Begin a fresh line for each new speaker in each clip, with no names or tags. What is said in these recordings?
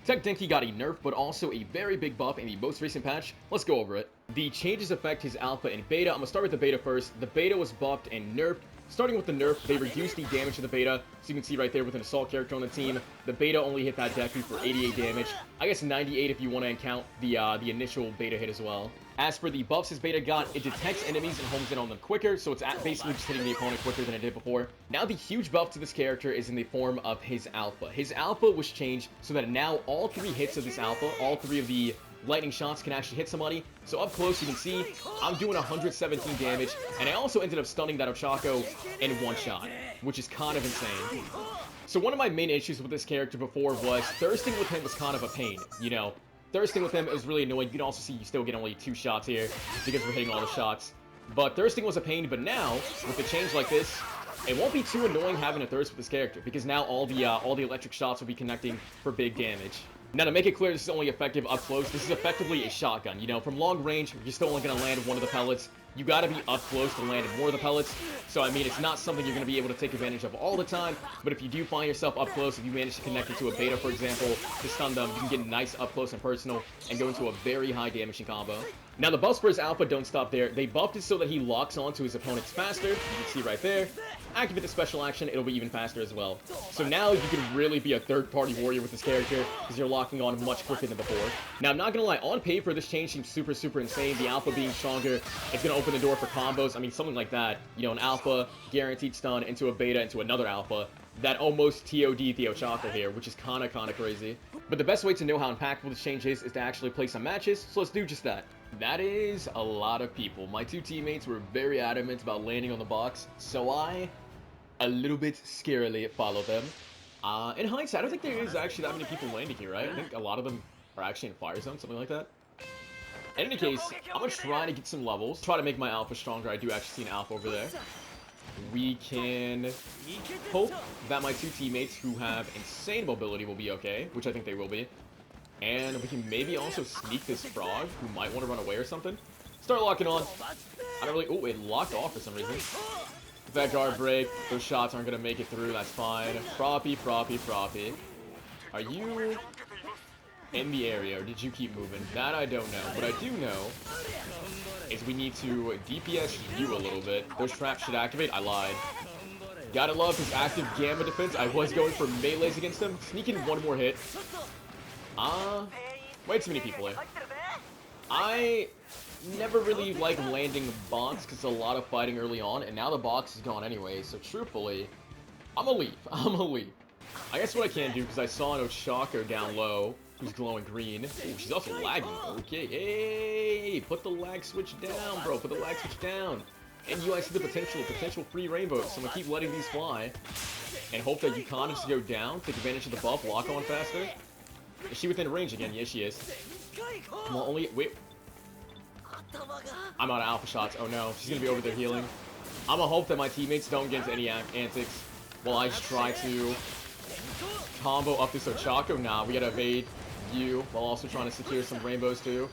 Tech Denki got a nerf, but also a very big buff in the most recent patch. Let's go over it. The changes affect his alpha and beta. I'm gonna start with the beta first. The beta was buffed and nerfed. Starting with the nerf, they reduced the damage of the beta, so you can see right there with an assault character on the team, the beta only hit that deku for 88 damage. I guess 98 if you want to count the initial beta hit as well. As for the buffs his beta got, it detects enemies and homes in on them quicker, so it's basically just hitting the opponent quicker than it did before. Now the huge buff to this character is in the form of his alpha. His alpha was changed so that now all 3 hits of this alpha, all 3 of the lightning shots can actually hit somebody. So up close you can see I'm doing 117 damage, and I also ended up stunning that Ochako in 1 shot, which is kind of insane. So one of my main issues with this character before was thirsting with him was kind of a pain, you know. Thirsting with him is really annoying. You can also see you still get only 2 shots here because we're hitting all the shots. But thirsting was a pain, but now with the change like this, it won't be too annoying having a thirst with this character because now all the electric shots will be connecting for big damage. Now, to make it clear, this is only effective up close. This is effectively a shotgun. You know, from long range, you're still only going to land 1 of the pellets. You got to be up close to land more of the pellets. So, I mean, it's not something you're going to be able to take advantage of all the time. But if you do find yourself up close, if you manage to connect it to a beta, for example, to stun them, you can get nice up close and personal and go into a very high damaging combo. Now, the buffs for his alpha don't stop there. They buffed it so that he locks onto his opponents faster. You can see right there. Activate the special action, it'll be even faster as well. So now you can really be a third-party warrior with this character because you're locking on much quicker than before. Now, I'm not going to lie, on paper, this change seems super insane. The alpha being stronger, it's going to open the door for combos. I mean, something like that. You know, an alpha, guaranteed stun, into a beta, into another alpha. That almost TOD the Ochako here, which is kind of crazy. But the best way to know how impactful this change is to actually play some matches, so let's do just that. That is a lot of people. My 2 teammates were very adamant about landing on the box, so I, a little bit scarily, followed them. In hindsight, I don't think there is actually that many people landing here, right? I think a lot of them are actually in fire zone, something like that. In any case, I'm gonna try to get some levels, try to make my alpha stronger. I do actually see an alpha over there. We can hope that my 2 teammates who have insane mobility will be okay, which I think they will be. And we can maybe also sneak this frog who might want to run away or something. Start locking on. I don't really... Oh, it locked off for some reason. If that guard break, those shots aren't going to make it through. That's fine. Froppy. Are you in the area or did you keep moving? That I don't know. What I do know is we need to DPS you a little bit. Those traps should activate. I lied. Gotta love his active gamma defense. I was going for melees against him. Sneaking 1 more hit. Way too many people here. I never really like landing box because a lot of fighting early on, and now the box is gone anyway, so truthfully, I'm gonna leave. I guess what I can do, because I saw an Ochako down low, who's glowing green. Ooh, she's also lagging. Okay, hey, put the lag switch down, bro, put the lag switch down. And you guys see the potential free rainbows, so I'm gonna keep letting these fly, and hope that you can't just go down, take advantage of the buff, lock on faster. Is she within range again? Yes, she is. Come on, wait. I'm out of alpha shots. Oh no, she's gonna be over there healing. I'm gonna hope that my teammates don't get into any antics while I just try to combo up this Ochako. Nah, we gotta evade you while also trying to secure some rainbows too.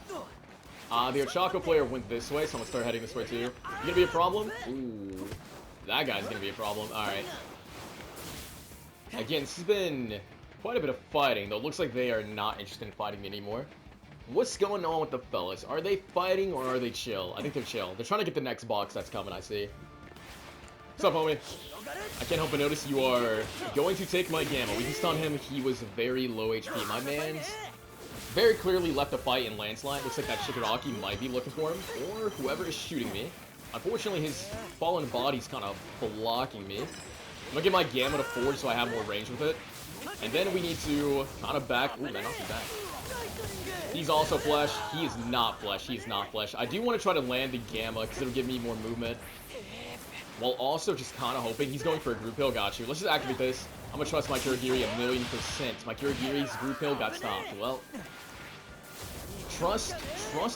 The Ochako player went this way, so I'm gonna start heading this way too. You gonna be a problem? Ooh, that guy's gonna be a problem. Alright. Again, this has been quite a bit of fighting, though. It looks like they are not interested in fighting me anymore. What's going on with the fellas? Are they fighting or are they chill? I think they're chill. They're trying to get the next box that's coming, I see. What's up, homie? I can't help but notice you are going to take my gamma. We can stun him. He was very low HP. My man's very clearly left the fight in landslide. Looks like that Shigaraki might be looking for him, or whoever is shooting me. Unfortunately, his fallen body's kind of blocking me. I'm gonna get my gamma to forge so I have more range with it. And then we need to kind of back... Ooh, that knocked me back. He's also flesh. He is not flesh. He is not flesh. I do want to try to land the gamma because it'll give me more movement. While also just kind of hoping he's going for a group heal. Got you. Let's just activate this. I'm going to trust my Kurogiri 1,000,000%. My Kurogiri's group heal got stopped. Well, trust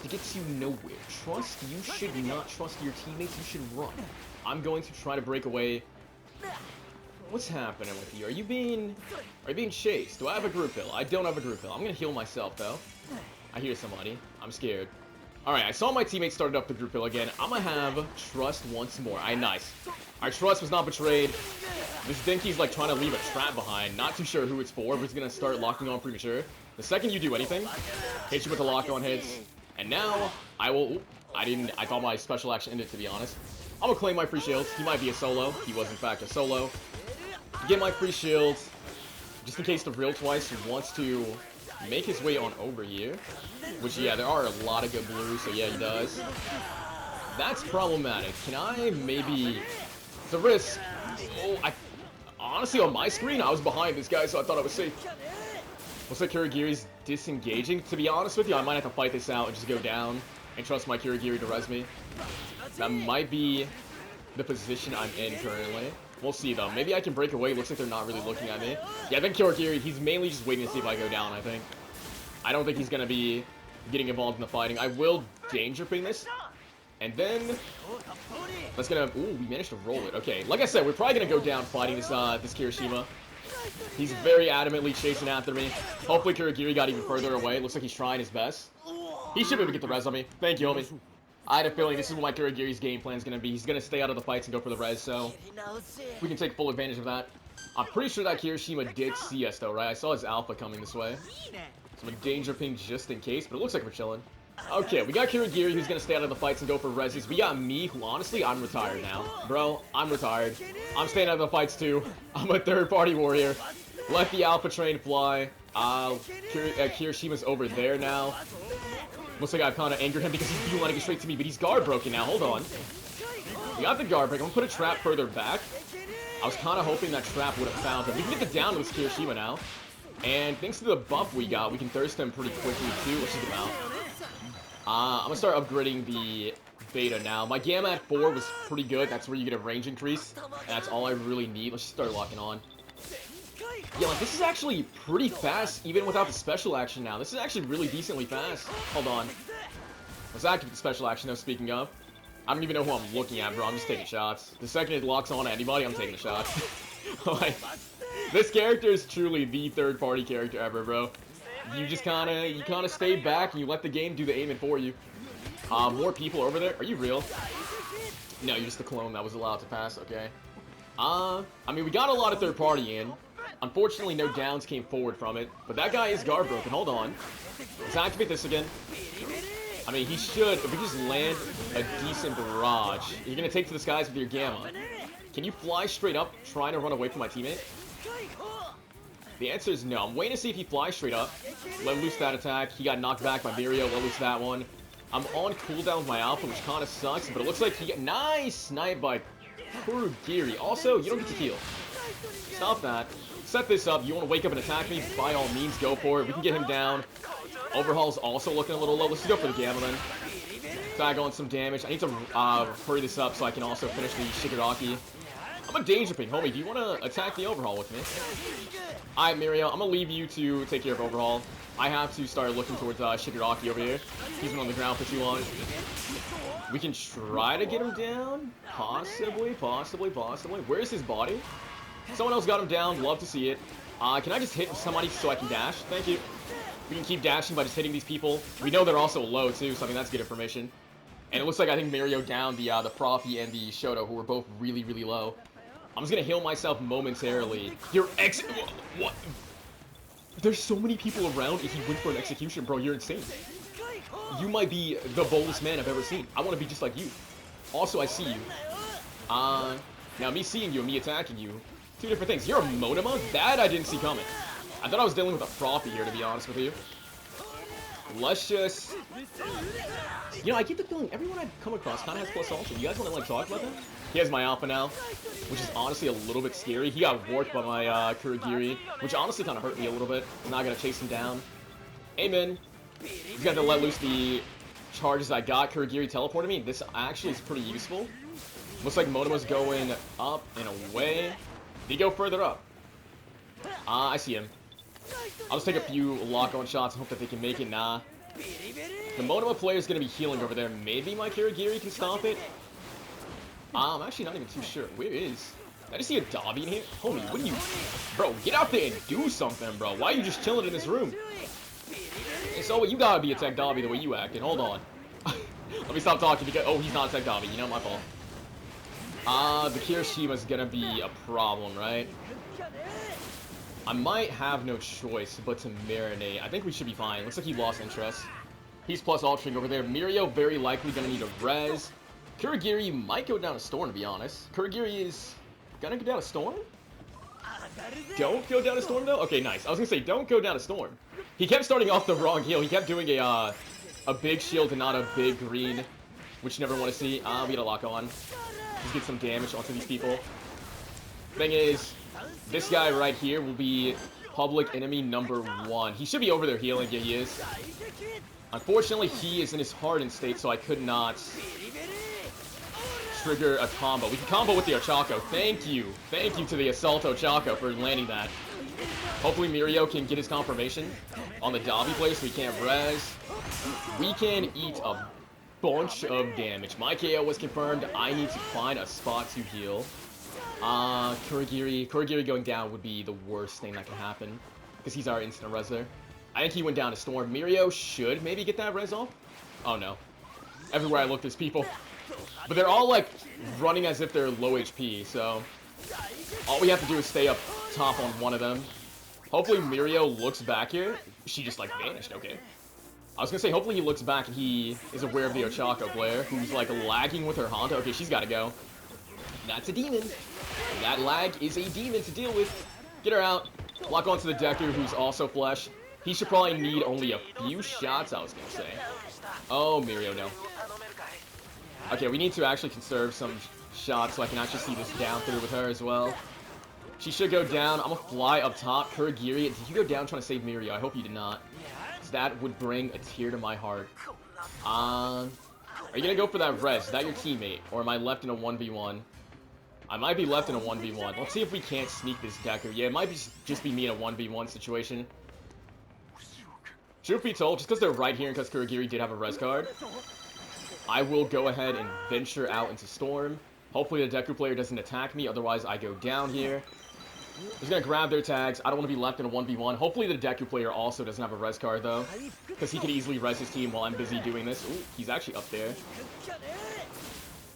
gets you nowhere. Trust, you should not trust your teammates. You should run. I'm going to try to break away. What's happening with you? Are you being chased? Do I have a group heal? I don't have a group heal. I'm gonna heal myself though. I hear somebody. I'm scared. Alright, I saw my teammates started up the group hill again. I'm gonna have trust once more. Nice. Our trust was not betrayed. This Denki's like trying to leave a trap behind. Not too sure who it's for, but it's gonna start locking on premature. The second you do anything, hit you with the lock-on hits, and now I will... Ooh, I thought my special action ended, to be honest. I'm gonna claim my free shields. He might be a solo. He was, in fact, a solo. Get my free shields, just in case the real twice wants to make his way on over here. Which, yeah, there are a lot of good blues, so yeah, he does. That's problematic. Can I maybe... It's a risk. Oh, honestly, on my screen, I was behind this guy, so I thought I was safe. Looks like Kurogiri's disengaging. To be honest with you, I might have to fight this out and just go down and trust my Kurogiri to res me. That might be the position I'm in currently. We'll see, though. Maybe I can break away. Looks like they're not really looking at me. Yeah, I think Kurogiri, he's mainly just waiting to see if I go down, I think. I don't think he's going to be getting involved in the fighting. I will danger ping this. And then... That's going to... Ooh, we managed to roll it. Okay, like I said, we're probably going to go down fighting this Kirishima. He's very adamantly chasing after me. Hopefully Kurogiri got even further away. Looks like he's trying his best. He should be able to get the res on me. Thank you, homie. I had a feeling this is what my Kurogiri's game plan is going to be. He's going to stay out of the fights and go for the res, so we can take full advantage of that. I'm pretty sure that Kirishima did see us, though, right? I saw his alpha coming this way. So I'm a danger ping just in case, but it looks like we're chilling. Okay, we got Kurogiri, who's going to stay out of the fights and go for reses. We got me, who honestly, I'm retired now. Bro, I'm retired. I'm staying out of the fights, too. I'm a third-party warrior. Let the alpha train fly. Kirishima's over there now. Looks like I've kind of angered him because he's beelining straight to me, but he's guard broken now. Hold on. We got the guard break. I'm going to put a trap further back. I was kind of hoping that trap would have found him. We can get the down to this Kirishima now. And thanks to the buff we got, we can thirst him pretty quickly, too. Let's check him out. I'm going to start upgrading the beta now. My gamma at 4 was pretty good. That's where you get a range increase. That's all I really need. Let's just start locking on. Yeah, like, this is actually pretty fast, even without the special action now. This is actually really decently fast. Hold on. Let's activate the special action, though, speaking of. I don't even know who I'm looking at, bro. I'm just taking shots. The second it locks on anybody, I'm taking a shot. Like, this character is truly the third-party character ever, bro. You just kind of stay back and you let the game do the aiming for you. More people over there. Are you real? No, you're just a clone that was allowed to pass. Okay. I mean, we got a lot of third-party in. Unfortunately, no downs came forward from it. But that guy is guard broken. Hold on. Let's activate this again. I mean, he should. If we just land a decent barrage, you're going to take to the skies with your gamma. Can you fly straight up, trying to run away from my teammate? The answer is no. I'm waiting to see if he flies straight up. Let loose that attack. He got knocked back by Mirio. Let loose that one. I'm on cooldown with my alpha, which kind of sucks. But it looks like he got... Nice snipe by Kurogiri. Also, you don't get to heal. Stop that. Set this up. You want to wake up and attack me? By all means, go for it. We can get him down. Overhaul's also looking a little low. Let's just go for the gamma then. Tag on some damage. I need to hurry this up so I can also finish the Shigaraki. I'm a danger ping. Homie, do you want to attack the Overhaul with me? Alright, Mirio. I'm going to leave you to take care of Overhaul. I have to start looking towards Shigaraki over here. He's been on the ground for too long. We can try to get him down. Possibly. Where's his body? Someone else got him down. Love to see it. Can I just hit somebody so I can dash? Thank you. We can keep dashing by just hitting these people. We know they're also low, too, so I mean, that's good information. And it looks like I think Mirio downed the Froppy and the Shoto, who were both really, really low. I'm just gonna heal myself momentarily. Your what? There's so many people around if you went for an execution, bro. You're insane. You might be the boldest man I've ever seen. I want to be just like you. Also, I see you. Now me seeing you and me attacking you, two different things. You're a Monoma? That I didn't see coming. I thought I was dealing with a Froppy here, to be honest with you. Let's just... You know, I get the feeling everyone I've come across kind of has plus ultra. You guys want to, like, talk about that? He has my alpha now, which is honestly a little bit scary. He got warped by my Kurogiri, which honestly kind of hurt me a little bit. I'm not going to chase him down. Amen. He's got to let loose the charges I got. Kurogiri teleported me. This actually is pretty useful. Looks like Monoma's going up and away. Did he go further up? I see him. I'll just take a few lock-on shots and hope that they can make it. Nah. The Monoma player is going to be healing over there. Maybe my Kurogiri can stop it. I'm actually not even too sure. Where is... Did I just see a Dabi in here? Homie, what are you... Bro, get out there and do something, bro. Why are you just chilling in this room? Hey, so you gotta be a Tech Dabi the way you acting. Hold on. Let me stop talking because... Oh, he's not a Tech Dabi. You know, my fault. The Kirishima's gonna be a problem, right? I might have no choice but to marinate. I think we should be fine. Looks like he lost interest. He's plus altering over there. Mirio very likely gonna need a res. Kurogiri might go down a storm, to be honest. Kurogiri is gonna go down a storm? Don't go down a storm, though? Okay, nice. I was gonna say, don't go down a storm. He kept starting off the wrong heal. He kept doing a big shield and not a big green, which you never want to see. We got a lock on. Just get some damage onto these people. Thing is, this guy right here will be public enemy number 1. He should be over there healing. Yeah, he is. Unfortunately, he is in his hardened state, so I could not trigger a combo. We can combo with the Ochako. Thank you. Thank you to the Assault Ochako for landing that. Hopefully Mirio can get his confirmation on the Dabi play so he can't res. We can eat a bunch of damage. My KO was confirmed. I need to find a spot to heal. Kurogiri going down would be the worst thing that can happen because he's our instant reser. I think he went down to storm. Mirio should maybe get that res off. Oh no. Everywhere I look there's people. But they're all like running as if they're low HP, so all we have to do is stay up top on one of them. Hopefully Mirio looks back here. She just like vanished, okay. I was gonna say hopefully he looks back and he is aware of the Ochako player who's like lagging with her Honda. Okay, she's gotta go. That's a demon. That lag is a demon to deal with. Get her out. Lock onto the Deku who's also flesh. He should probably need only a few shots, I was gonna say. Oh, Mirio, no. Okay, we need to actually conserve some shots so I can actually see this down through with her as well. She should go down. I'm gonna fly up top. Kurogiri, did you go down trying to save Mirio? I hope you did not. That would bring a tear to my heart. Are you gonna go for that res? Is that your teammate? Or am I left in a 1v1? I might be left in a 1v1. Let's see if we can't sneak this Deku. Yeah, it might just be me in a 1v1 situation. Truth be told, just because they're right here and because Kurogiri did have a res card, I will go ahead and venture out into storm. Hopefully the Deku player doesn't attack me, otherwise I go down here. Just gonna grab their tags. I don't want to be left in a 1v1. Hopefully the Deku player also doesn't have a res card though, because he could easily res his team while I'm busy doing this. Ooh, he's actually up there.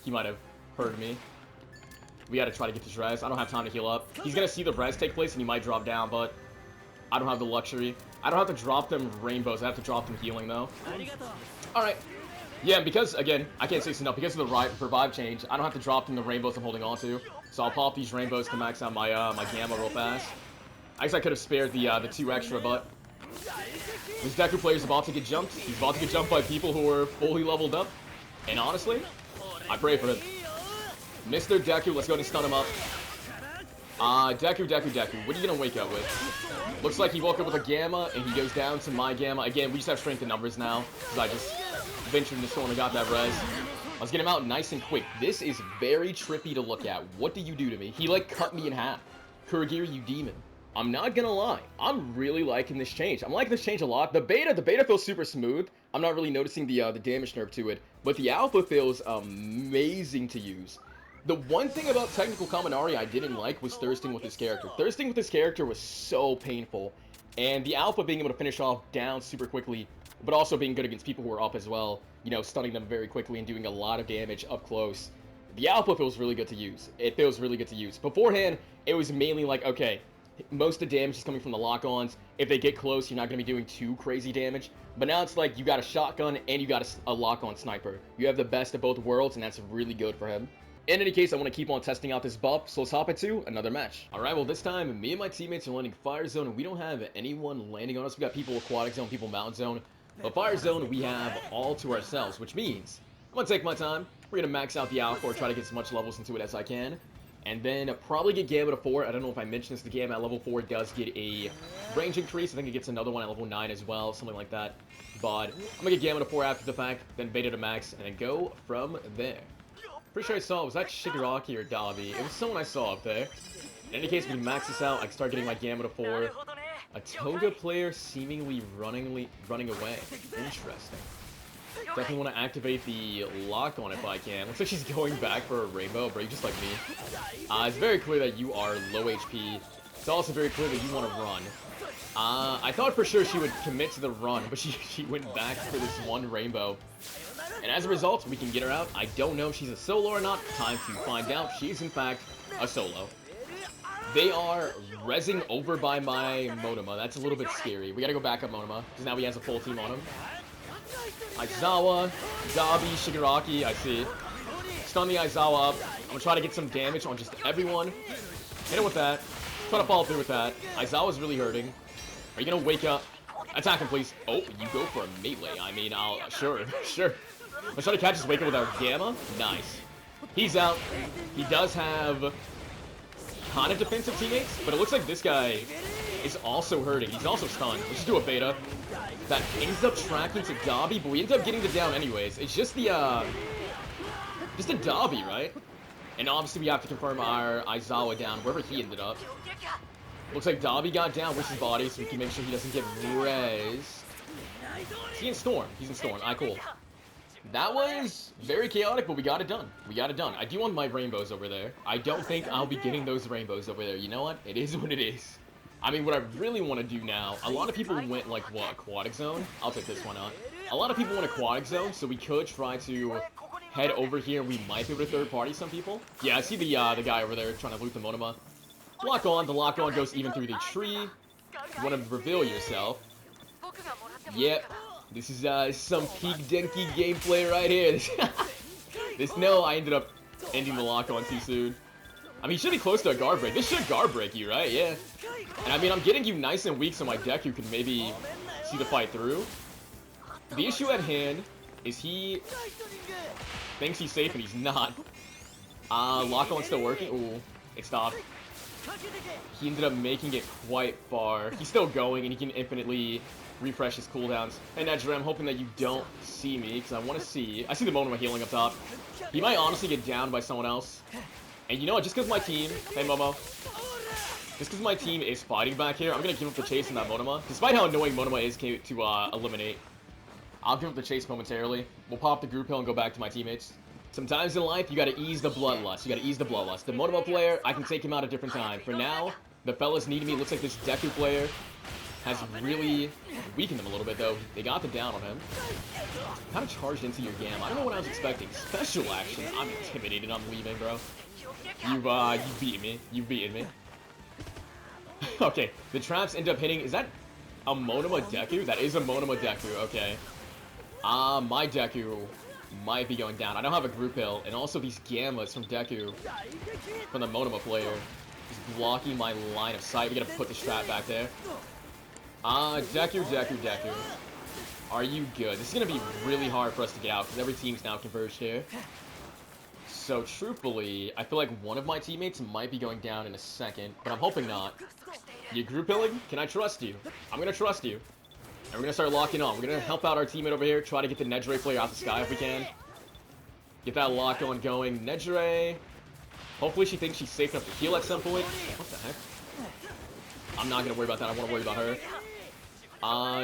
He might have heard me. We gotta try to get this res. I don't have time to heal up. He's gonna see the res take place and he might drop down, but I don't have the luxury. I don't have to drop them rainbows. I have to drop them healing though. Alright. Yeah, because, again, I can't say this enough, because of the revive change, I don't have to drop them the rainbows I'm holding on to. So I'll pop these rainbows to max out my my gamma real fast. I guess I could have spared the 2 extra, but this Deku player's about to get jumped. He's about to get jumped by people who are fully leveled up. And honestly, I pray for him. Mr. Deku, let's go and stun him up. Deku, what are you gonna wake up with? Looks like he woke up with a gamma, and he goes down to my gamma. Again, we just have strength in numbers now, because I just ventured into storm and got that res. Let's get him out nice and quick. This is very trippy to look at. What did you do to me? He, like, cut me in half. Kurogiri, you demon. I'm not gonna lie. I'm really liking this change. I'm liking this change a lot. The beta feels super smooth. I'm not really noticing the damage nerf to it, but the alpha feels amazing to use. The one thing about technical Kaminari I didn't like was thirsting with this character. Thirsting with this character was so painful. And the alpha being able to finish off down super quickly, but also being good against people who are up as well, you know, stunning them very quickly and doing a lot of damage up close. The alpha feels really good to use. It feels really good to use. Beforehand, it was mainly like, okay, most of the damage is coming from the lock-ons. If they get close, you're not going to be doing too crazy damage. But now it's like you got a shotgun and you got a lock-on sniper. You have the best of both worlds, and that's really good for him. In any case, I want to keep on testing out this buff, so let's hop into another match. Alright, well this time, me and my teammates are landing Fire Zone, and we don't have anyone landing on us. We got people Aquatic Zone, people Mountain Zone. But Fire Zone, we have all to ourselves, which means I'm going to take my time. We're going to max out the Alpha, or try to get as much levels into it as I can. And then probably get Gamma to 4. I don't know if I mentioned this, the Gamma at level 4 does get a range increase. I think it gets another one at level 9 as well, something like that. But I'm going to get Gamma to 4 after the fact, then Beta to max, and then go from there. Pretty sure I saw, was that Shigaraki or Dabi? It was someone I saw up there. In any case, we can max this out. I can start getting my Gamma to 4. A Toga player seemingly running away. Interesting. Definitely want to activate the lock on if I can. Looks like she's going back for a rainbow break, just like me. It's very clear that you are low HP. It's also very clear that you want to run. I thought for sure she would commit to the run, but she went back for this one rainbow. And as a result, we can get her out. I don't know if she's a solo or not. Time to find out. She is, in fact, a solo. They are rezzing over by my Monoma. That's a little bit scary. We gotta go back up Monoma, because now he has a full team on him. Aizawa, Dabi, Shigaraki, I see. Stun the Aizawa up. I'm gonna try to get some damage on just everyone. Hit him with that. Try to follow through with that. Aizawa's really hurting. Are you gonna wake up? Attack him, please. Oh, you go for a melee. I mean, sure. Let's try to catch his wake up with our Gamma. Nice. He's out. He does have kind of defensive teammates, but it looks like this guy is also hurting. He's also stunned. Let's just do a beta. That ends up tracking to Dabi, but we end up getting the down anyways. It's just the Dabi, right? And obviously we have to confirm our Aizawa down, wherever he ended up. Looks like Dabi got down with his body, so we can make sure he doesn't get rezzed. Is he in Storm? He's in Storm. Alright, cool. That was very chaotic, but we got it done. We got it done. I do want my rainbows over there. I don't think I'll be getting those rainbows over there. You know what? It is what it is. I mean, what I really want to do now, a lot of people went, like, what, aquatic zone? I'll take this one out. A lot of people went aquatic zone, so we could try to head over here. We might be able to third party some people. Yeah, I see the guy over there trying to loot the Monoma. Lock on. The lock on goes even through the tree. You want to reveal yourself. Yep. This is some peak Denki gameplay right here. No, I ended up ending the lock on too soon. I mean, you should be close to a guard break. This should guard break you, right? Yeah. And I mean, I'm getting you nice and weak so my deku can maybe see the fight through. The issue at hand is he thinks he's safe and he's not. Lock on still working. Ooh, it stopped. He ended up making it quite far. He's still going and he can infinitely refresh his cooldowns. And Nejire, I'm hoping that you don't see me, because I want to see... I see the Monoma healing up top. He might honestly get downed by someone else. And you know what, just because my team... Hey, Momo. Just because my team is fighting back here, I'm going to give up the chase in that Monoma. Despite how annoying Monoma is to eliminate, I'll give up the chase momentarily. We'll pop the group hill and go back to my teammates. Sometimes in life, you got to ease the bloodlust. You got to ease the bloodlust. The Monoma player, I can take him out at a different time. For now, the fellas need me. Looks like this Deku player has really weakened them a little bit, though. They got the down on him. Kind of charged into your Gam. I don't know what I was expecting. Special action. I'm intimidated. I'm leaving, bro. You've beaten me. You've beaten me. Okay, the traps end up hitting. Is that a Monoma Deku? That is a Monoma Deku. Okay. My Deku might be going down. I don't have a group hill, and also these Gammas from Deku, from the Monoma player, is blocking my line of sight. We gotta put the strap back there. Deku. Are you good? This is gonna be really hard for us to get out, because every team's now converged here. So, truthfully, I feel like one of my teammates might be going down in a second, but I'm hoping not. You group hilling? Can I trust you? I'm gonna trust you. And we're gonna start locking on. We're gonna help out our teammate over here, try to get the Nejire player out the sky if we can. Get that lock on going. Nejire, hopefully she thinks she's safe enough to heal at some point. What the heck? I'm not gonna worry about that. I wanna worry about her.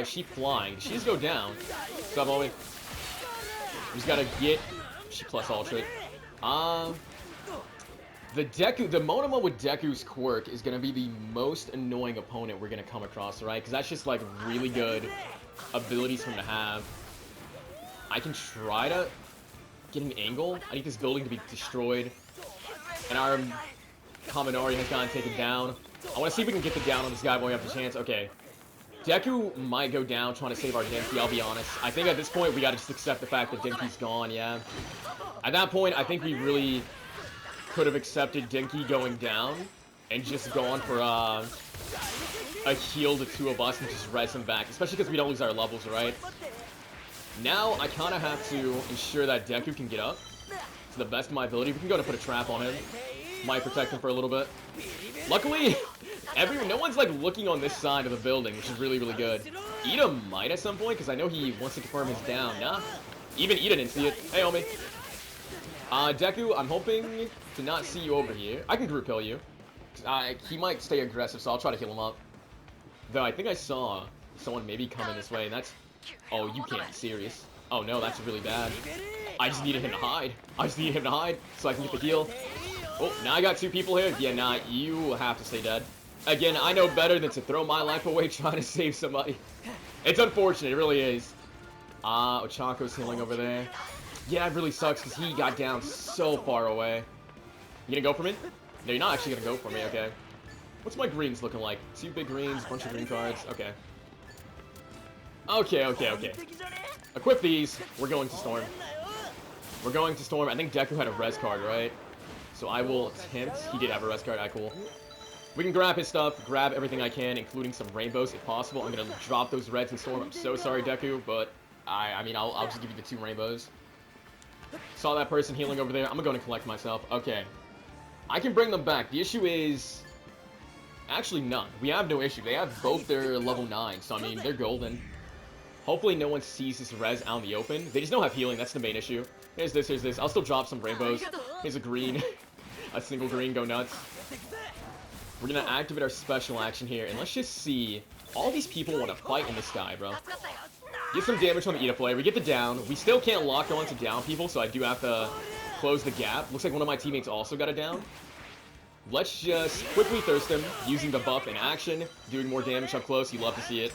She flying. She just go down. What's up, homie? We just gotta get... She plus ultra. The Monoma with Deku's quirk is gonna be the most annoying opponent we're gonna come across, right? Because that's just like really good abilities for him to have. I can try to get an angle. I need this building to be destroyed. And our Kaminari has gotten taken down. I want to see if we can get the down on this guy while we have the chance. Okay. Deku might go down trying to save our Denki, I'll be honest. I think at this point we gotta just accept the fact that Denki's gone, yeah. At that point, I think we really could have accepted Denki going down and just gone for a heal the two of us and just res him back, especially because we don't lose our levels, right? Now, I kind of have to ensure that Deku can get up to the best of my ability. We can go to put a trap on him. Might protect him for a little bit. Luckily, no one's like looking on this side of the building, which is really, really good. Iida might at some point, because I know he wants to confirm his down. Nah, even Iida didn't see it. Hey, homie. Deku, I'm hoping to not see you over here. I can group heal you. He might stay aggressive, so I'll try to heal him up. Though I think I saw someone maybe coming this way, and that's... Oh, you can't be serious. Oh no, that's really bad. I just needed him to hide. I just needed him to hide so I can get the heal. Oh, now I got two people here. Yeah, nah, you have to stay dead. Again, I know better than to throw my life away trying to save somebody. It's unfortunate, it really is. Ochako's healing over there. Yeah, it really sucks because he got down so far away. You gonna go for me? No, you're not actually gonna go for me, okay. What's my greens looking like? 2 big greens, bunch of green cards. Okay. Okay. Equip these. We're going to Storm. We're going to Storm. I think Deku had a res card, right? So I will attempt. He did have a res card. Alright, cool. We can grab his stuff, grab everything I can, including some rainbows if possible. I'm gonna drop those reds in Storm. I'm so sorry, Deku, but I mean, I'll just give you the 2 rainbows. Saw that person healing over there. I'm gonna collect myself. Okay. I can bring them back. The issue is... Actually, none. We have no issue. They have both their level 9, so I mean, they're golden. Hopefully no one sees this res out in the open. They just don't have healing. That's the main issue. Here's this. I'll still drop some rainbows. Here's a green. A single green. Go nuts. We're gonna activate our special action here, and let's just see. All these people want to fight in the sky, bro. Get some damage on the Iida player. We get the down. We still can't lock on to down people, so I do have to close the gap. Looks like one of my teammates also got a down. Let's just quickly thirst him, using the buff in action, doing more damage up close. You love to see it.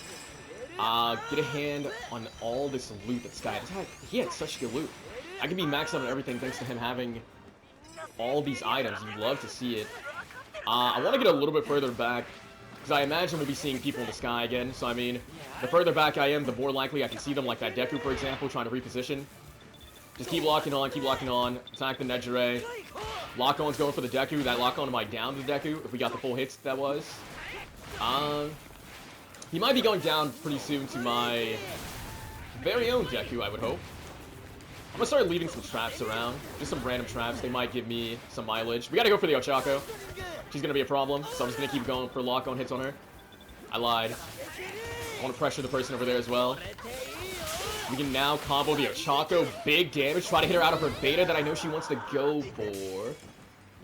Get a hand on all this loot that Sky has. He had such good loot. I can be maxed out on everything thanks to him having all these items. You love to see it. I want to get a little bit further back, because I imagine we'll be seeing people in the sky again. So, I mean, the further back I am, the more likely I can see them, like that Deku, for example, trying to reposition. Just keep locking on, attack the Nejire. Lock-on's going for the Deku. That lock-on might down the Deku, if we got the full hits that was. He might be going down pretty soon to my very own Deku, I would hope. I'm gonna start leaving some traps around. Just some random traps. They might give me some mileage. We gotta go for the Ochako. She's gonna be a problem, so I'm just gonna keep going for lock-on hits on her. I lied. I want to pressure the person over there as well. We can now combo the Ochako. Big damage. Try to hit her out of her beta that I know she wants to go for.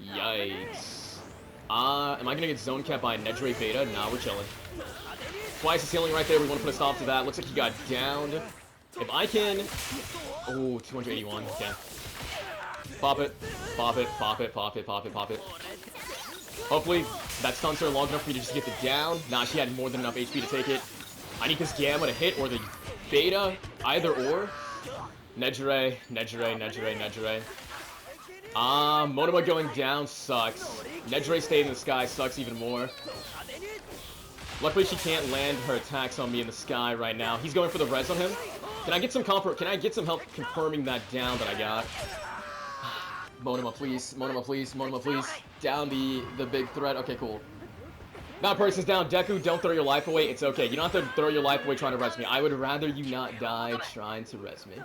Yikes. Am I gonna get zone capped by a Nejire beta? Nah, we're chilling. Twice his healing right there. We want to put a stop to that. Looks like he got downed. If I can... Oh, 281. Okay. Pop it. Hopefully, that stuns her long enough for me to just get the down. Nah, she had more than enough HP to take it. I need this Gamma to hit, or the Beta. Either or. Nejire. Monoma going down sucks. Nejire staying in the sky sucks even more. Luckily, she can't land her attacks on me in the sky right now. He's going for the res on him. Can I get some help confirming that down that I got? Monoma, please. Down the big threat. Okay, cool. That person's down. Deku, don't throw your life away. It's okay. You don't have to throw your life away trying to res me. I would rather you not die trying to res me.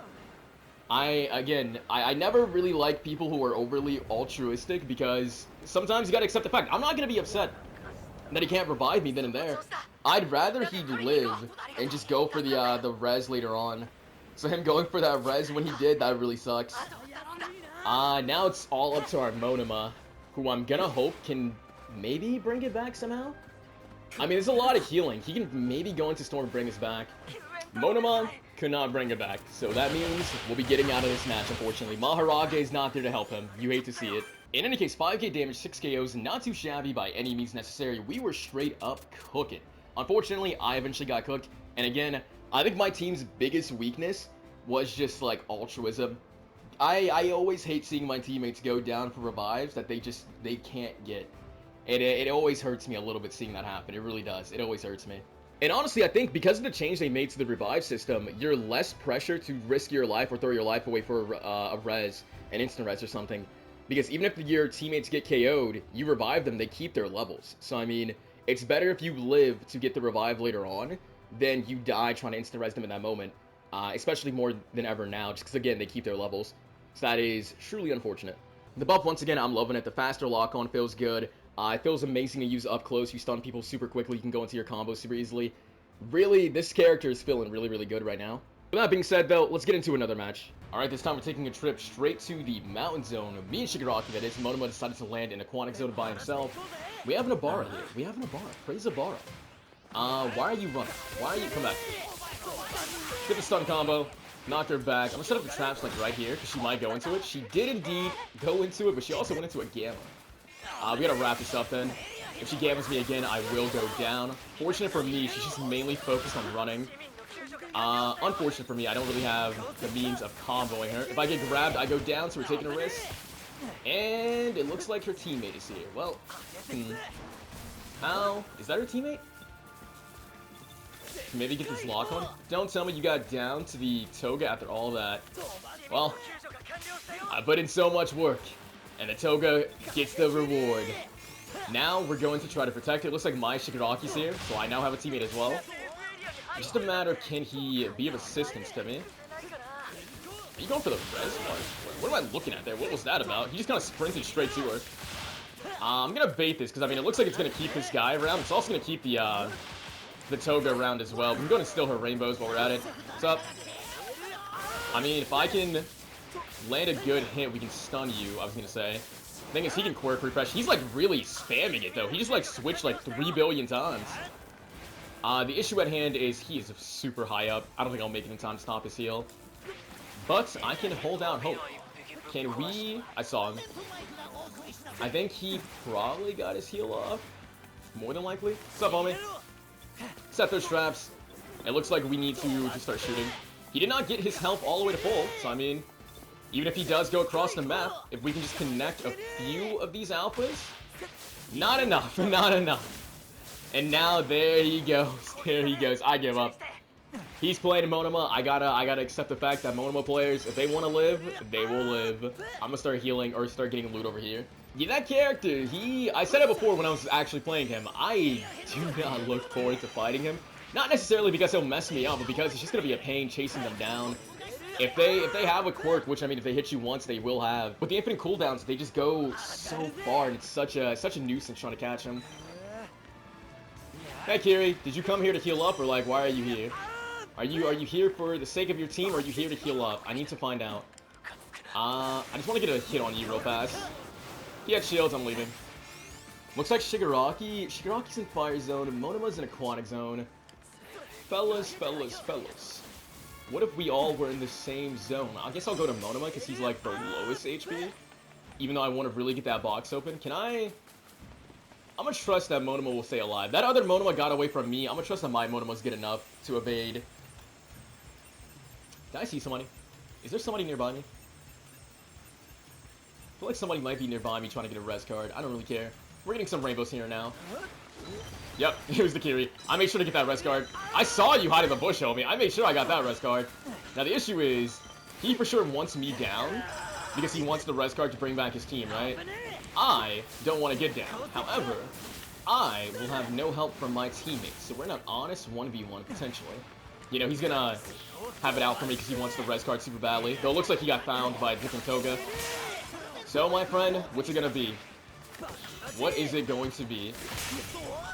I never really like people who are overly altruistic, because sometimes you gotta accept the fact I'm not gonna be upset that he can't revive me then and there. I'd rather he live and just go for the res later on. So him going for that res when he did, that really sucks. Now it's all up to our Monoma, who I'm gonna hope can maybe bring it back somehow. I mean, there's a lot of healing. He can maybe go into Storm and bring us back. Monoma could not bring it back, so that means we'll be getting out of this match, unfortunately. Maharage is not there to help him. You hate to see it. In any case, 5k damage, 6 KOs, not too shabby by any means necessary. We were straight up cooking. Unfortunately, I eventually got cooked, and again, I think my team's biggest weakness was just, like, altruism. I always hate seeing my teammates go down for revives that they can't get. It always hurts me a little bit seeing that happen. It really does. It always hurts me. And honestly, I think because of the change they made to the revive system, you're less pressure to risk your life or throw your life away for a res, an instant res or something. Because even if your teammates get KO'd, you revive them, they keep their levels. So, I mean, it's better if you live to get the revive later on than you die trying to instant res them in that moment. Especially more than ever now, just because, again, they keep their levels. So that is truly unfortunate. The buff, once again, I'm loving it. The faster lock-on feels good. It feels amazing to use up close. You stun people super quickly. You can go into your combos super easily. Really, this character is feeling really, really good right now. With that being said, though, let's get into another match. Alright, this time we're taking a trip straight to the mountain zone. Me and Shigaraki, that is. Monoma decided to land in Aquatic Zone by himself. We have an Abara here. Praise Abara. Why are you running? Come back. Get the stun combo. Knocked her back. I'm gonna set up the traps, like, right here, because she might go into it. She did indeed go into it, but she also went into a Gamma. We gotta wrap this up then. If she Gammas me again, I will go down. Fortunate for me, she's just mainly focused on running. Unfortunate for me, I don't really have the means of comboing her. If I get grabbed, I go down, so we're taking a risk. And it looks like her teammate is here. Well, How? Is that her teammate? Maybe get this lock on? Don't tell me you got down to the Toga after all that. Well, I put in so much work, and the Toga gets the reward. Now we're going to try to protect it. Looks like my Shigaraki's here, so I now have a teammate as well. It's just a matter of can he be of assistance to me. Are you going for the res? What am I looking at there? What was that about? He just kind of sprinted straight to her. I'm gonna bait this because I mean it looks like it's gonna keep this guy around. It's also gonna keep the Toga around as well. We're going to steal her rainbows while we're at it. What's up? I mean, if I can land a good hit, we can stun you, I was gonna say. The thing is, he can quirk refresh. He's like really spamming it though. He just like switched like 3 billion times. The issue at hand is he is super high up. I don't think I'll make it in time to stop his heal. But I can hold out hope. Can we? I saw him. I think he probably got his heal off. More than likely. What's up, homie? Set those traps. It looks like we need to just start shooting. He did not get his health all the way to full, so I mean, even if he does go across the map, if we can just connect a few of these alphas, not enough, not enough. And now there he goes, there he goes. I give up. He's playing Monoma. I gotta accept the fact that Monoma players, if they want to live, they will live. I'm gonna start healing or start getting loot over here. Yeah, that character, I said it before when I was actually playing him, I do not look forward to fighting him. Not necessarily because he'll mess me up, but because it's just gonna be a pain chasing them down. If they have a quirk, which I mean if they hit you once, they will have. With the infinite cooldowns, they just go so far, and it's such a nuisance trying to catch them. Hey Kiri, did you come here to heal up, or like why are you here? Are you here for the sake of your team, or are you here to heal up? I need to find out. I just want to get a hit on you real fast. He had shields, I'm leaving. Looks like Shigaraki's in fire zone, Monoma's in aquatic zone. Fellas. What if we all were in the same zone? I guess I'll go to Monoma because he's like the lowest HP. Even though I want to really get that box open. I'm gonna trust that Monoma will stay alive. That other Monoma got away from me. I'm gonna trust that my Monomas get enough to evade. Did I see somebody? Is there somebody nearby me? I feel like somebody might be nearby me trying to get a res card. I don't really care. We're getting some rainbows here now. Yep, here's the Kiri. I made sure to get that res card. I saw you hide in the bush, homie. I made sure I got that res card. Now the issue is, he for sure wants me down because he wants the res card to bring back his team, right? I don't want to get down. However, I will have no help from my teammates, so we're in an honest 1v1 potentially. You know, he's gonna have it out for me because he wants the res card super badly. Though it looks like he got found by a different Toga. So, my friend, what's it gonna be? What is it going to be?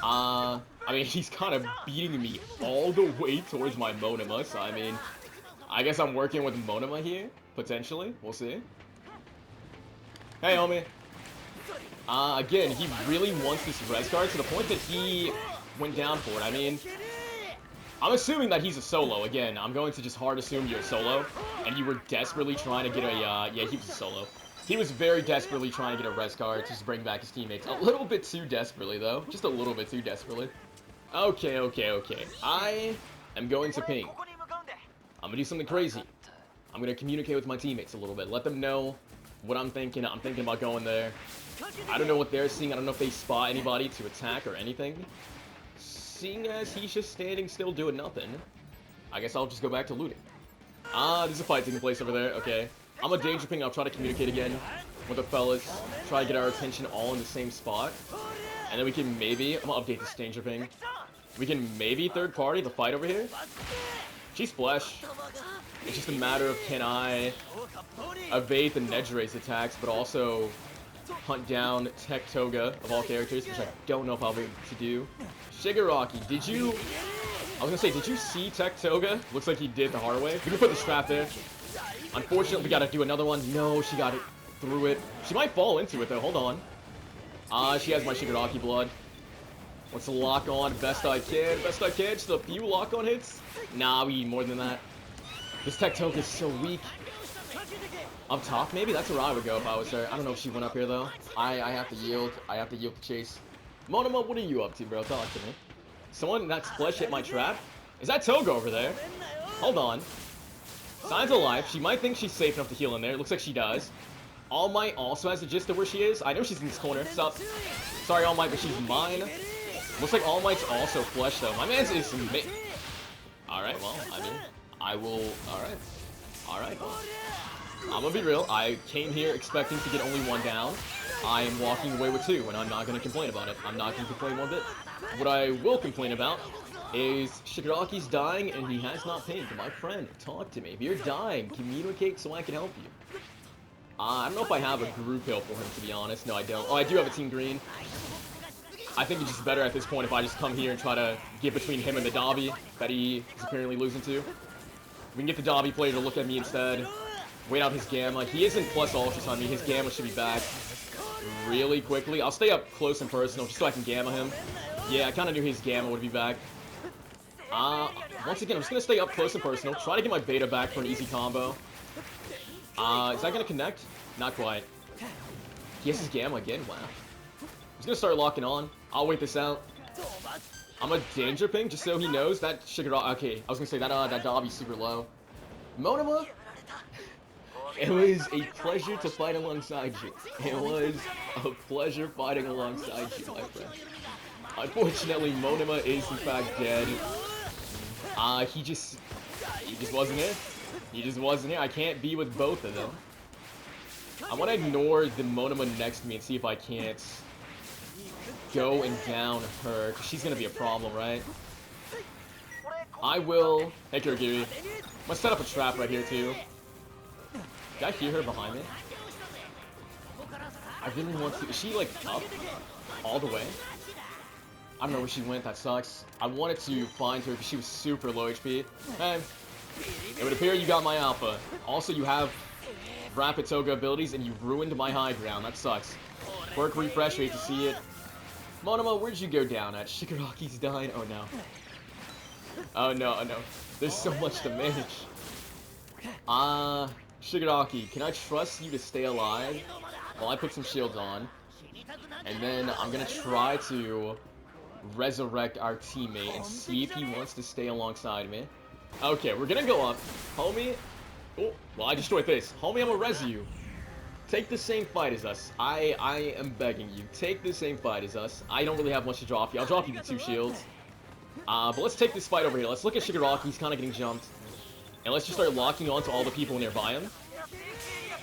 I mean, he's kind of beating me all the way towards my Monoma, so I mean, I guess I'm working with Monoma here, potentially. We'll see. Hey, homie. Again, he really wants this res card to the point that he went down for it. I mean, I'm assuming that he's a solo. Again, I'm going to just hard assume you're a solo, and you were desperately trying to get a, yeah, he was a solo. He was very desperately trying to get a res card to just bring back his teammates. A little bit too desperately, though. Just a little bit too desperately. Okay. I am going to ping. I'm gonna do something crazy. I'm gonna communicate with my teammates a little bit. Let them know what I'm thinking. I'm thinking about going there. I don't know what they're seeing. I don't know if they spot anybody to attack or anything. Seeing as he's just standing still doing nothing, I guess I'll just go back to looting. There's a fight taking place over there. Okay. I'm a danger ping. I'll try to communicate again with the fellas. Try to get our attention all in the same spot. And then we can maybe... I'm gonna update this danger ping. We can maybe third party the fight over here. She's flesh. It's just a matter of can I evade the Nejire's attacks, but also hunt down Tech Toga of all characters, which I don't know if I'll be able to do. Shigaraki, did you... I was gonna say, did you see Tech Toga? Looks like he did the hard way. We can put the trap there. Unfortunately, we gotta do another one. No, she got it through it. She might fall into it, though. Hold on. She has my Shigaraki blood. Let's lock on best I can. Best I can. Just a few lock-on hits. Nah, we need more than that. This Tech Toga is so weak. Up top, maybe? That's where I would go if I was her. I don't know if she went up here, though. I have to yield. I have to yield to chase. Monoma, what are you up to, bro? Talk to me. Someone that's flesh hit my trap? Is that Toga over there? Hold on. Signs of life. She might think she's safe enough to heal in there. It looks like she does. All Might also has the gist of where she is. I know she's in this corner. Sup? Sorry, All Might, but she's mine. Looks like All Might's also flesh though. My man's is Alright, well, I mean, I will... Alright. Alright, well. I'm gonna be real. I came here expecting to get only one down. I am walking away with 2, and I'm not gonna complain about it. I'm not gonna complain one bit. What I will complain about is Shigaraki's dying, and he has not pinged. My friend, talk to me. If you're dying, communicate so I can help you. I don't know if I have a group heal for him, to be honest. No, I don't. Oh, I do have a Team Green. I think it's just better at this point if I just come here and try to get between him and the Dabi that he is apparently losing to. We can get the Dabi player to look at me instead. Wait out his Gamma. He isn't plus ultra on me. His Gamma should be back really quickly. I'll stay up close and personal just so I can Gamma him. Yeah, I kind of knew his Gamma would be back. Once again, I'm just going to stay up close and personal. Try to get my Beta back for an easy combo. Is that going to connect? Not quite. He has his Gamma again? Wow. He's going to start locking on. I'll wait this out. I'm a danger ping just so he knows that Shigaraki... Okay, I was going to say that Dabi's super low. Monoma? It was a pleasure to fight alongside you. It was a pleasure fighting alongside you, my friend. Unfortunately, Monoma is in fact dead. He just wasn't it. He just wasn't here. I can't be with both of them. I want to ignore the Monoma next to me and see if I can't go and down her, because she's going to be a problem, right? I will... Hey, Kurogiri. I'm going to set up a trap right here, too. Did I hear her behind me? I really want to... Is she, like, up? All the way? I don't know where she went. That sucks. I wanted to find her because she was super low HP. Hey. It would appear you got my alpha. Also, you have rapid Toga abilities, and you ruined my high ground. That sucks. Work refresh. Hate to see it. Monoma, where'd you go down at? Shigaraki's dying. Oh, no. Oh, no. Oh, no. There's so much to manage. Shigaraki, can I trust you to stay alive while I put some shields on? And then I'm gonna try to resurrect our teammate and see if he wants to stay alongside me. Okay, we're gonna go up. Homie... Oh, well, I destroyed this. Homie, I'm gonna res you. Take the same fight as us. I am begging you. Take the same fight as us. I don't really have much to drop you. I'll drop you the 2 shields. But let's take this fight over here. Let's look at Shigaraki. He's kind of getting jumped. And let's just start locking on to all the people nearby him.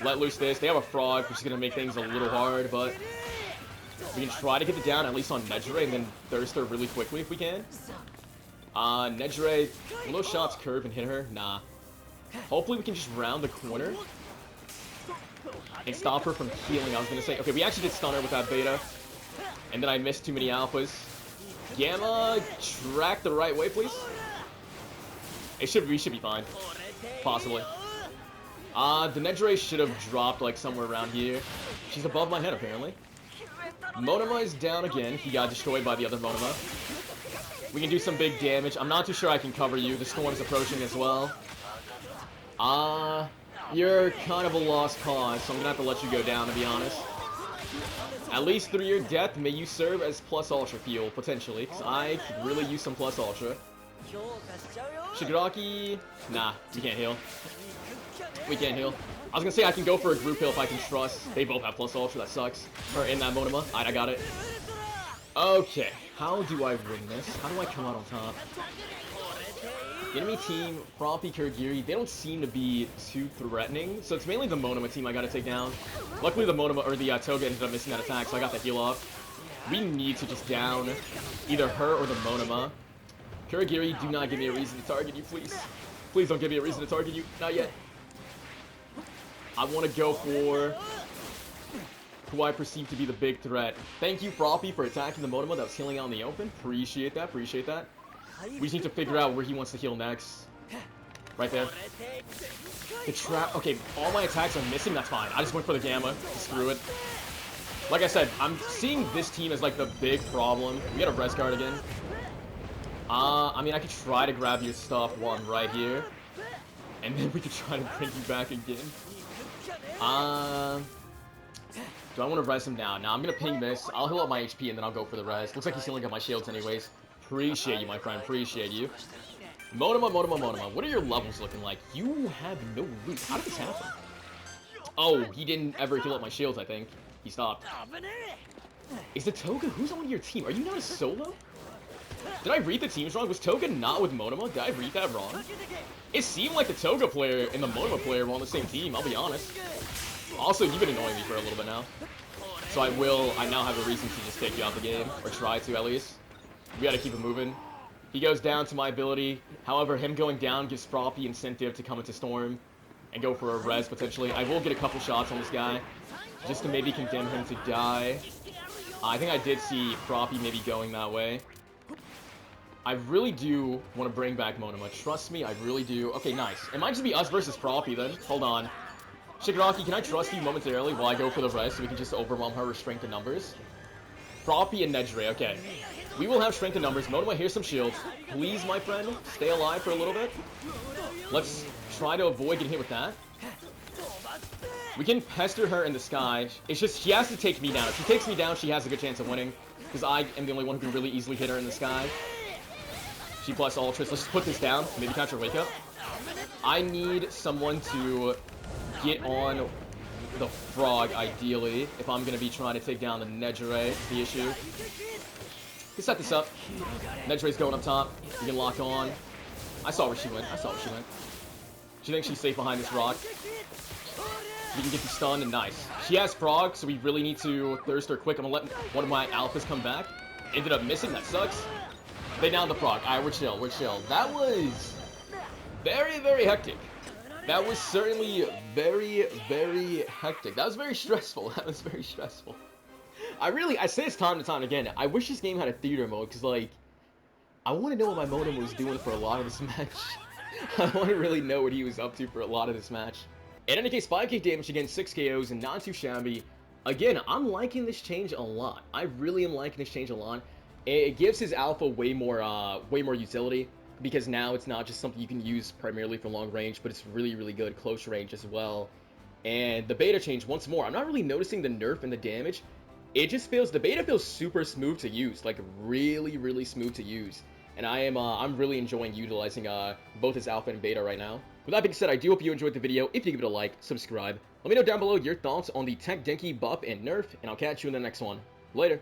Let loose this. They have a frog, which is going to make things a little hard, but we can try to get it down at least on Nejire and then thirst her really quickly if we can. Nejire, will those shots curve and hit her? Nah. Hopefully we can just round the corner and stop her from healing. I was going to say, okay, we actually did stun her with that beta, and then I missed too many alphas. Gamma, track the right way, please. We should be fine. Possibly. The Nejire should have dropped, like, somewhere around here. She's above my head, apparently. Monoma is down again. He got destroyed by the other Monoma. We can do some big damage. I'm not too sure I can cover you. The storm is approaching as well. You're kind of a lost cause, so I'm gonna have to let you go down, to be honest. At least through your death, may you serve as plus ultra fuel, potentially, because I could really use some plus ultra. Shigaraki... Nah, we can't heal. We can't heal. I was gonna say I can go for a group heal if I can trust. They both have plus ultra, that sucks. Or in that Monoma. Alright, I got it. Okay, how do I win this? How do I come out on top? Enemy team, Froppy, Kurogiri, they don't seem to be too threatening. So it's mainly the Monoma team I gotta take down. Luckily the Monoma, or the Toga ended up missing that attack, so I got the heal off. We need to just down either her or the Monoma. Kurogiri, do not give me a reason to target you, please. Please don't give me a reason to target you. Not yet. I want to go for who I perceive to be the big threat. Thank you, Froppy, for attacking the Monoma that was healing out in the open. Appreciate that, appreciate that. We just need to figure out where he wants to heal next. Right there. The trap. Okay, all my attacks are missing. That's fine. I just went for the Gamma. Screw it. Like I said, I'm seeing this team as like the big problem. We got a res guard again. I mean, I could try to grab your stuff while I'm right here. And then we could try to bring you back again. Do I want to res him now? Nah, I'm going to ping this. I'll heal up my HP and then I'll go for the res. Looks like he's healing up my shields anyways. Appreciate you, my friend. Appreciate you. Monoma, Monoma, Monoma. What are your levels looking like? You have no loot. How did this happen? Oh, he didn't ever heal up my shields, I think. He stopped. Is the Toga? Who's on your team? Are you not a solo? Did I read the teams wrong? Was Toga not with Monoma? Did I read that wrong? It seemed like the Toga player and the Monoma player were on the same team, I'll be honest. Also, you've been annoying me for a little bit now. So I now have a reason to just take you out the game, or try to at least. We gotta keep it moving. He goes down to my ability. However, him going down gives Froppy incentive to come into Storm and go for a res potentially. I will get a couple shots on this guy, just to maybe condemn him to die. I think I did see Froppy maybe going that way. I really do want to bring back Monoma. Trust me, I really do. Okay, nice. It might just be us versus Froppy then. Hold on. Shigaraki, can I trust you momentarily while I go for the res so we can just overwhelm her with strength and numbers? Froppy and Nejire, okay. We will have strength and numbers. Monoma, here's some shields. Please, my friend, stay alive for a little bit. Let's try to avoid getting hit with that. We can pester her in the sky. It's just, she has to take me down. If she takes me down, she has a good chance of winning. Because I am the only one who can really easily hit her in the sky. She plus Ultras. Let's just put this down. Maybe catch her wake up. I need someone to get on the frog, ideally, if I'm going to be trying to take down the Nejire. The issue. Let's set this up. Nejire's going up top. We can lock on. I saw where she went. She thinks she's safe behind this rock. We can get the stun, and nice. She has frog, so we really need to thirst her quick. I'm gonna let one of my alphas come back. Ended up missing. That sucks. They downed the frog. Alright, we're chill. That was very, very hectic. That was certainly very, very hectic. That was very stressful. I say this time and time again. I wish this game had a theater mode, because, like, I want to know what my Monoma was doing for a lot of this match. I want to really know what he was up to for a lot of this match. In any case, 5k damage against 6 KOs and not too shabby. Again, I'm liking this change a lot. I really am liking this change a lot. It gives his alpha way more utility, because now it's not just something you can use primarily for long range, but it's really, really good close range as well. And the beta change, once more, I'm not really noticing the nerf and the damage. It just feels, the beta feels super smooth to use, like really, really smooth to use. And I'm really enjoying utilizing both his alpha and beta right now. With that being said, I do hope you enjoyed the video. If you give it a like, subscribe. Let me know down below your thoughts on the Tech Denki buff and nerf, and I'll catch you in the next one. Later.